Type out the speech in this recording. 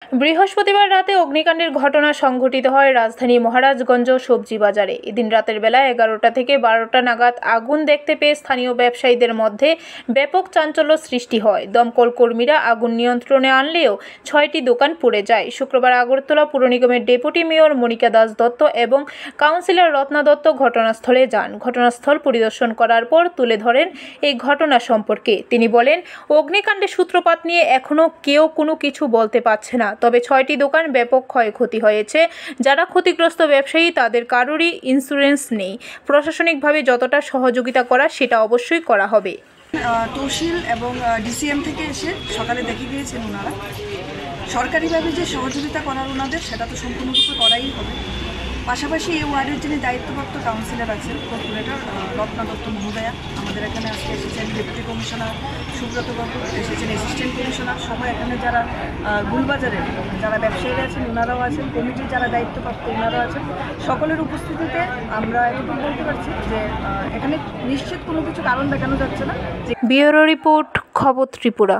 বৃহস্পতিবার রাতে অগ্নিকাণ্ডের ঘটনা সংঘটিত হয় রাজধানী মহারাজগঞ্জ সবজি বাজারে। এদিন রাতের বেলা 11টা থেকে 12টা নাগাদ আগুন দেখতে পেয়ে স্থানীয় ব্যবসায়ীদের মধ্যে ব্যাপক চাঞ্চল্য সৃষ্টি হয়। দমকল কর্মীরা আগুন নিয়ন্ত্রণে আনলেও 6টি দোকান পুড়ে যায়। শুক্রবার আগরতলা পুর নিগমের ডেপুটি মেয়র মনিকা দাস দত্ত এবং কাউন্সিলর রত্না দত্ত ঘটনাস্থলে যান। ঘটনাস্থল পরিদর্শন করার পর তুলে ধরেন এই ঘটনা সম্পর্কে। তিনি বলেন, অগ্নিকাণ্ডের সূত্রপাত নিয়ে এখনও কেউ কোনো কিছু বলতে পারছে না। তবে 6টি দোকান ব্যাপক ক্ষয়ক্ষতি হয়েছে। যারা ক্ষতিগ্রস্ত ব্যবসায়ী তাদের কারোরই ইন্স্যুরেন্স নেই। প্রশাসনিকভাবে যতটা সহযোগিতা করা সেটা অবশ্যই করা হবে। তহসিল এবং ডিসিএম থেকে এসে সকালে দেখে গিয়েছেন ওনারা। সরকারিভাবে যে সহযোগিতা করার ওনাদের সেটা তো সম্পূর্ণরূপে করাই হবে। পাশাপাশি এই ওয়ার্ডের যিনি দায়িত্বপ্রাপ্ত কাউন্সিলর আছেন কর্পোরেটর রত্না দত্ত মহোদয়া আমাদের এখানে আজকে এসেছেন, ডেপুটি কমিশনার সুব্রত বাবু এসেছেন, অ্যাসিস্ট্যান্ট কমিশনার সবাই এখানে যারা গুলবাজারের যারা ব্যবসায়ীরা আছেন ওনারাও আছেন, কমিটির যারা দায়িত্বপ্রাপ্ত ওনারাও আছেন। সকলের উপস্থিতিতে আমরা এটুকু বলতে পারছি যে এখানে নিশ্চিত কোনো কিছু কারণ দেখানো যাচ্ছে না। ব্যুরো রিপোর্ট, খবর ত্রিপুরা।